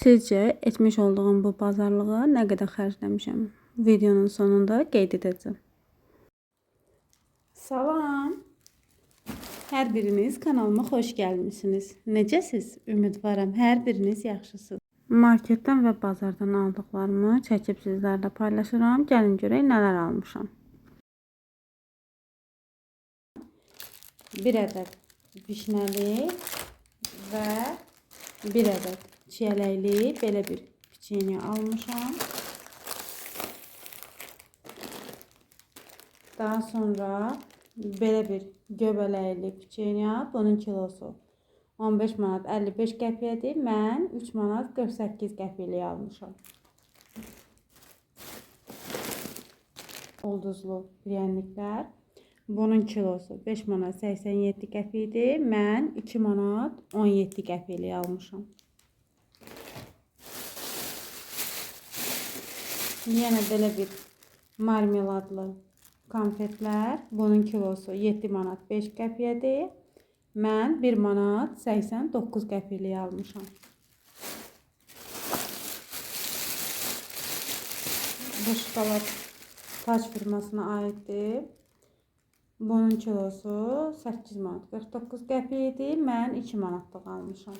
Sizcə etmiş olduğum bu bazarlığa nə qədər xərcləmişəm? Videonun sonunda qeyd edəcəm. Salam. Hər biriniz kanalıma xoş gəlmisiniz. Necəsiz? Ümidvaram hər biriniz yaxşısınız. Marketdən və bazardan aldıqlarımı çəkib sizlərlə paylaşıram. Gəlin görək nələr almışam. 1 ədəd vişnəli və 1 ədəd çiyələkli belə bir piçenya almışam. Daha sonra belə bir göbələkli piçenya, bunun kilosu 15 manat 55 qəpiyyədir. Mən 3 manat 48 qəpiyyə almışam. Ulduzlu priyənliklər. Bunun kilosu 5 manat 87 qəpiyədir. Mən 2 manat 17 qəpiyyə almışam. Yenə belə bir marmeladlı konfetlər. Bunun kilosu 7 manat 5 qəpiyyədir. Mən 1 manat 89 qəpiyyə almışam. Bu şokolad Taç firmasına aiddir. Bunun kilosu 8 manat 49 qəpiyədir. Mən 2 manatlıq almışam.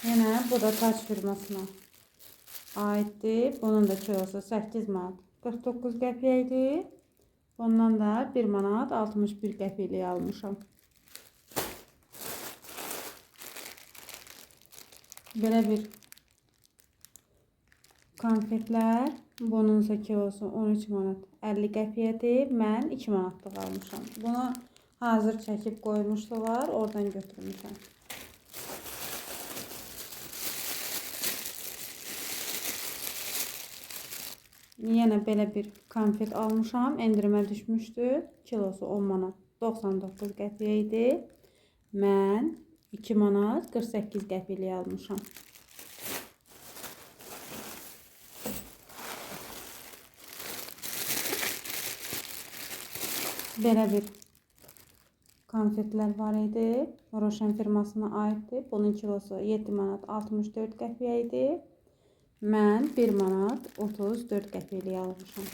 Yenə bu da Taç firmasına aiddir. Bunun da kilosu 8 manat 49 qəpiyədir. Ondan da 1 manat 61 qəpiyyə almışam. Belə bir konfetlər. Bunun ise kilosu 13 manat 50 qəpiyyədir. Mən 2 manatlıq almışam. Bunu hazır çəkib qoymuşdular. Oradan götürmüşəm. Yenə belə bir konfet almışam. Endirmə düşmüşdü. Kilosu 10 manat 99 qəpiyyə idi. Mən 2 manat 48 qəpiyyə almışam. Belə bir konfetlər var idi. Roşen firmasına aiddir. Bunun kilosu 7 manat 64 qəpiyyə idi. Mən 1 manat 34 qəpiyyə almışam.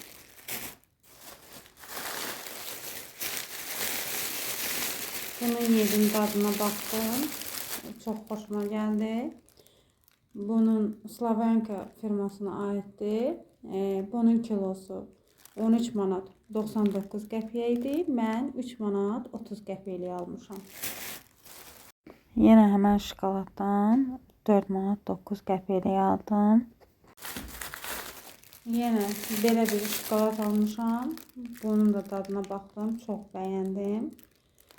Bunun yedim, dadına baxdım. Çox xoşuma gəldi. Bunun Slavenka firmasına aiddir. Bunun kilosu 13 manat 99 qəpiyyə idi. Mən 3 manat 30 qəpiyyə almışam. Yenə həmən şokoladdan 4 manat 9 qəpiyyə aldım. Yenə belə bir şokolad almışam. Bunun da dadına baxdım. Çox bəyəndim.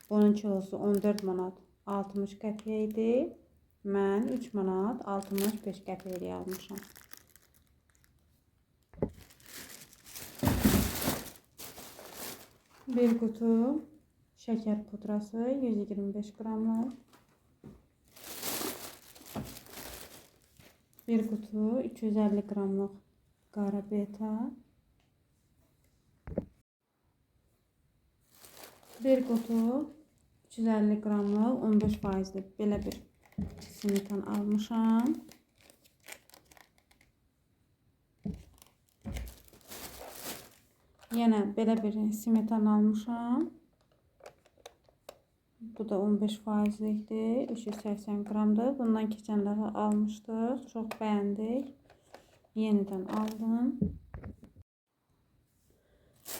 Bunun kilosu 14 manat 60 qəpiyyə idi. Mən 3 manat 65 qəpiyyə almışam. Bir qutu şəkər pudrası 125 qramlıq. Bir qutu 250 qramlıq qara beta. Bir qutu 350 qramlıq 15%'lik belə bir smetan almışam. Yenə belə bir smetan almışam. Bu da 15%'likdir. 380 qramdır. Bundan keçən dəfə almışdıq. Çox bəyəndik. Yenidən aldım.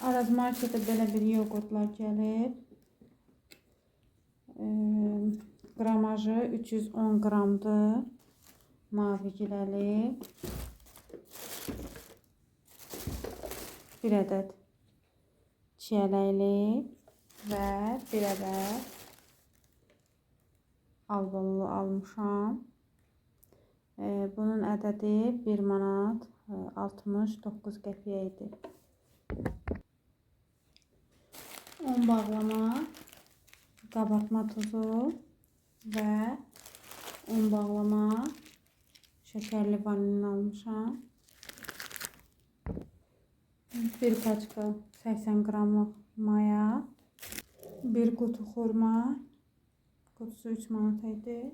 Araz marketə belə bir yoğurtlar gəlib. Qramajı 310 qramdır. Mavi giləli. 1 ədəd çiyələkli və 1 ədəd albalı almışam. Bunun ədədi 1 manat 69 qəpiyyə idi. Un bağlama, qabartma tuzu və un bağlama, şəkərli vanilin almışam. Bir paçka 80 qramlıq maya, bir qutu xurma, kutusu 3 manat idi.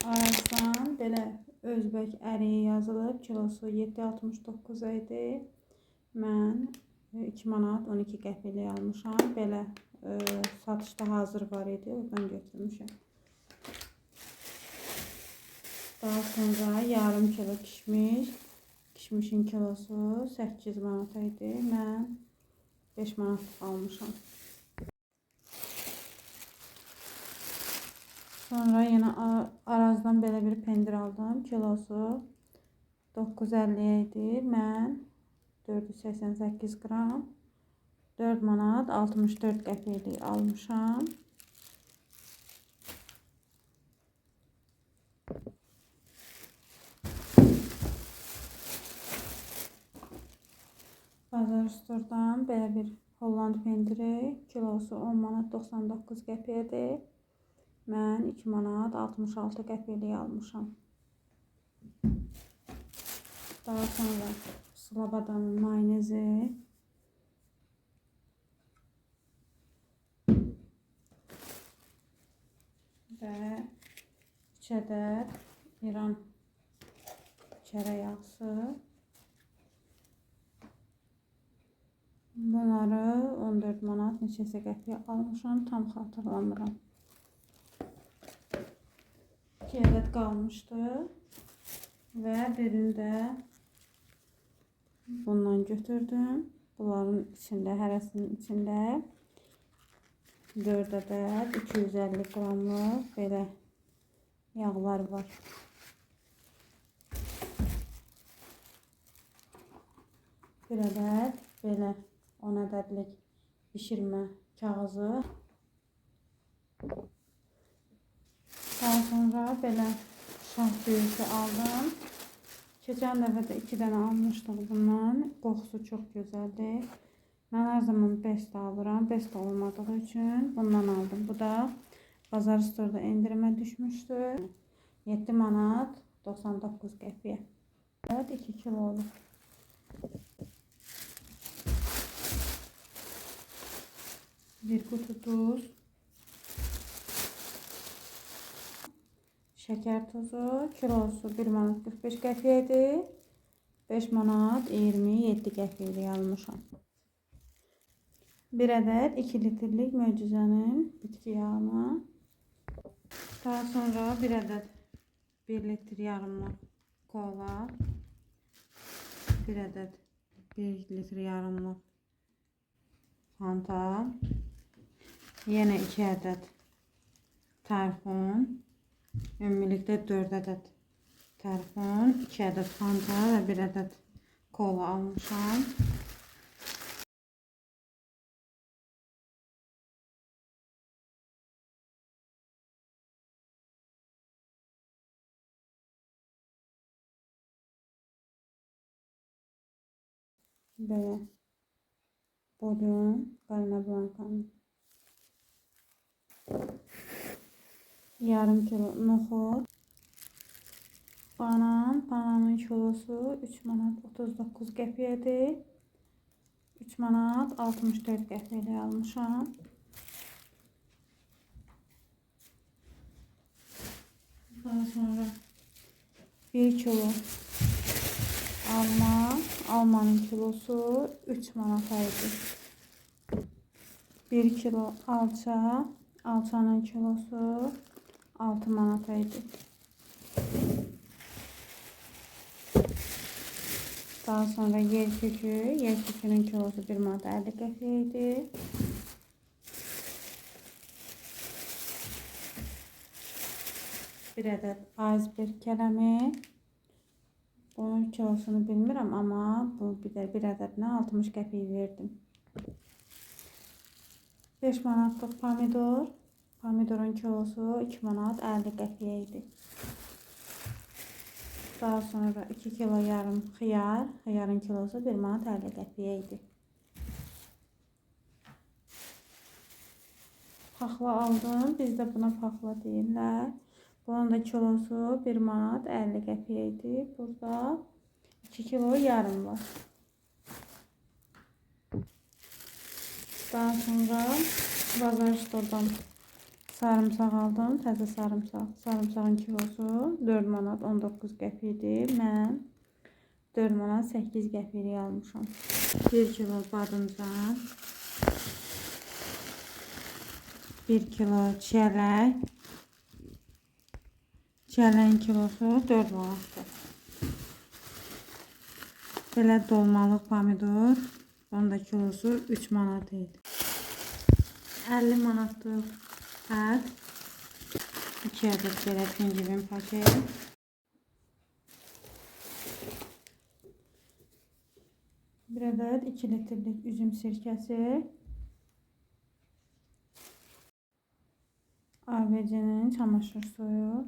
Arazdan belə Özbək əriyi yazılıb. Kilosu 7.69 idi. Mən 2 manat 12 qəpiklik almışam. Belə satışda hazır var idi. Oradan götürmüşəm. Daha sonra yarım kilo kişmiş. Kişmişin kilosu 8 manat idi. Mən 5 manat almışam. Sonra yine Arazdan belə bir pendir aldım. Kilosu 9.50 idi. Mən 488 qram 4 manat 64 qəpiklik almışam. Bazar Store'dan belə bir Holland pendiri. Kilosu 10 manat 99 qəpiyə. Mən 2 manat 66 qəpiklik almışam. Daha sonra Sloboda'nın mayonezi. Və 3 ədəd İran çərə yağısı. Bunları 14 manat neçəsə qəpiyə almışam. Tam xatırlamıram. 2 ədəd qalmışdı. Və birini də bundan götürdüm. Bunların içində, hərəsinin içində 4 ədəd 250 qramlıq belə yağlar var. Bir ədəd belə 10 ədədlik bişirmə kağızı. Daha sonra belə şah düyüsü aldım. Keçən dəfə də 2 dənə almışdım bundan. Qoxusu çox gözəldir. Mən hər zaman best alıram. Best olmadığı üçün bundan aldım. Bu da Bazar Store'da endirimə düşmüşdü. 7 manat 99 qəpiyə. 2 kilo olur. Bir kutu tuz. Şeker tuzu. Kilosu 1 manat 45 qəpiyədir. 5 manat 27 qəpiyəlik almışam. Bir ədəd 2 litrlik möcüzənin bitki yağını. Daha sonra bir ədəd 1 litr yarımlıq kola. Bir ədəd 1 litr yarımlıq Fanta. Yenə 2 ədəd tarxun. Ümumilikdə 4 ədəd tarxun, 2 ədəd Fanta və 1 ədəd kola almışam. Belə Bodrum Galina Blanca'nın yarım kilo nohut. Bananın kilosu 3 manat 39 qəpiyyədir. 3 manat 64 qəpiyəlik almışam. Daha sonra 1 kilo almanın kilosu 3 manat idi. 1 kilo alçanın kilosu 6 manat idi. Daha sonra yer kökünün kilosu 1 manat 50 qəpiyə idi. Bir ədəd iceberg kələmi. Bunun kilosunu bilmirəm, amma bu bir ədədinə 60 qəpik verdim. 5 manatlıq pomidor. Pomidorun kilosu 2 manat 50 qəpiyə idi. Daha sonra 2 kilo yarım xiyar. Xiyarın kilosu 1 manat 50 qəpiyə idi. Paxla aldım. Bizdə buna paxla deyirlər. Bunun da kilosu 1 manat 50 qəpiyə idi. Burada 2 kilo yarım var. Daha sonra Bazar storedan sarımsaq aldım. Təzə sarımsaq. Sarımsağın kilosu 4 manat 19 qəpikdir. Mən 4 manat 8 qəpiklik almışam. 1 kilo badımcan. 1 kilo çiyələk. Çiyələyin kilosu 4 manatdır. Belə dolmalıq pomidor. Onun da kilosu 3 manat idi. 50 manatlıq ət. 2 ədəd belə pingvin paket. 1 ədəd 2 litrlik üzüm sirkəsi. AVC-nin çamaşır suyu.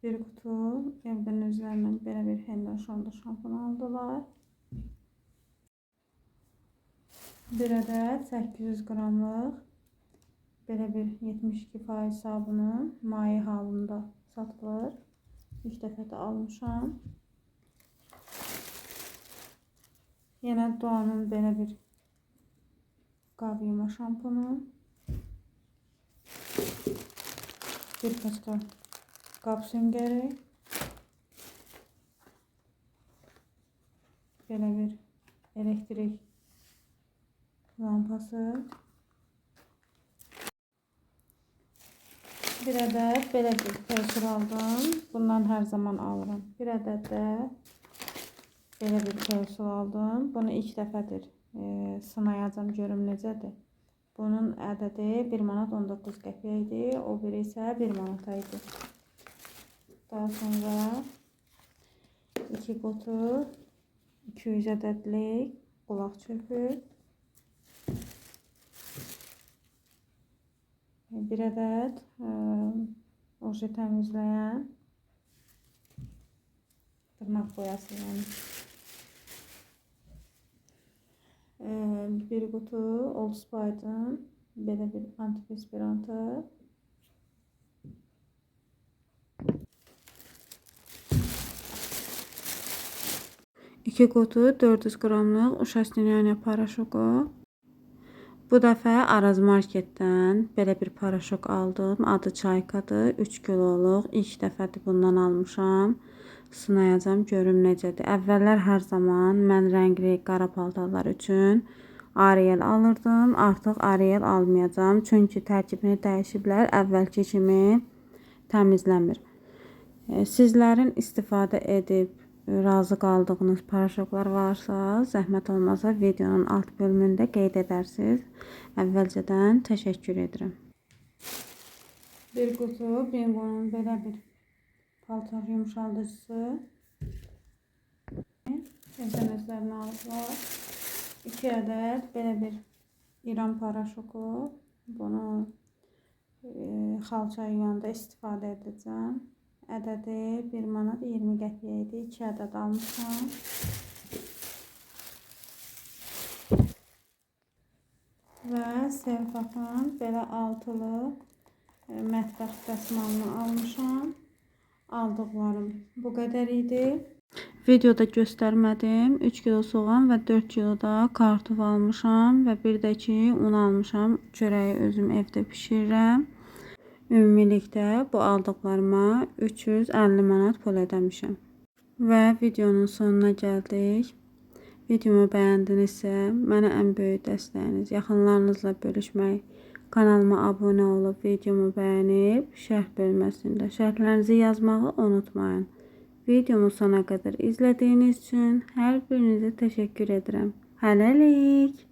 1 kutu evdən özlərindən belə bir Head and Shoulder şampun aldılar. 1 ədəd 800 qramlıq belə bir 72% sabunu maye halında satılır. İlk dəfə də almışam. Yenə Doğanın belə bir qab yuma şampunu. 1 paçka qab süngəri. Belə bir elektrik lampası. 1 ədəd belə bir peysur aldım. Bundan hər zaman alıram. 1 ədəd də belə bir peysur aldım. Bunu ilk dəfədir sınayacam, görüm necədir. Bunun ədədi 1 manat 19 qəpiyə idi. O biri isə 1 manata idi. Daha sonra 2 qutu 200 ədədlik qulaq çöpü. 1 ədəd oje təmizləyən dırnaq boyası yəni. 1 qutu Old Spice'ın belə bir antiperspirantı. 2 qutu 400 qramlıq uşastinyanya paraşoku. Bu dəfə Araz Marketdən belə bir paraşok aldım. Adı Çaykadır. 3 kiloluq. İlk dəfədir bundan almışam. Sınayacam, görüm necədir. Əvvəllər hər zaman mən rəngli qara paltarlar üçün Ariel alırdım. Artıq Ariel almayacam. Çünki tərkibini dəyişiblər. Əvvəlki kimi təmizləmir. Sizlərin istifadə edib razı qaldığınız paraşoklar varsa, zəhmət olmasa videonun alt bölümündə qeyd edərsiniz. Əvvəlcədən təşəkkür edirəm. 1 qutu Bingo'nun belə bir paltar yumuşaldıcısı. SMS-lərini alıblar. 2 ədəd belə bir İran paraşoku. Bunu xalça yuyanda istifadə edəcəm. Ədədi 1 manat 20 qəpiyə idi. 2 ədəd almışam. Və Selfaqın belə altılı mətbəx dəsmalını almışam. Aldıqlarım bu qədər idi. Videoda göstərmədim. 3 kilo soğan və 4 kilo da kartof almışam. Və bir də ki, un almışam. Çörəyi özüm evdə pişirirəm. Ümumilikdə bu aldıqlarıma 350 manat pul ödəmişəm. Və videonun sonuna gəldik. Videomu bəyəndinizsə, mənə ən böyük dəstəyiniz yaxınlarınızla bölüşmək, kanalıma abunə olub, videomu bəyənib, şərh bölməsində şərhlərinizi yazmağı unutmayın. Videomu sona qədər izlədiyiniz üçün hər birinizə təşəkkür edirəm. Hələlik!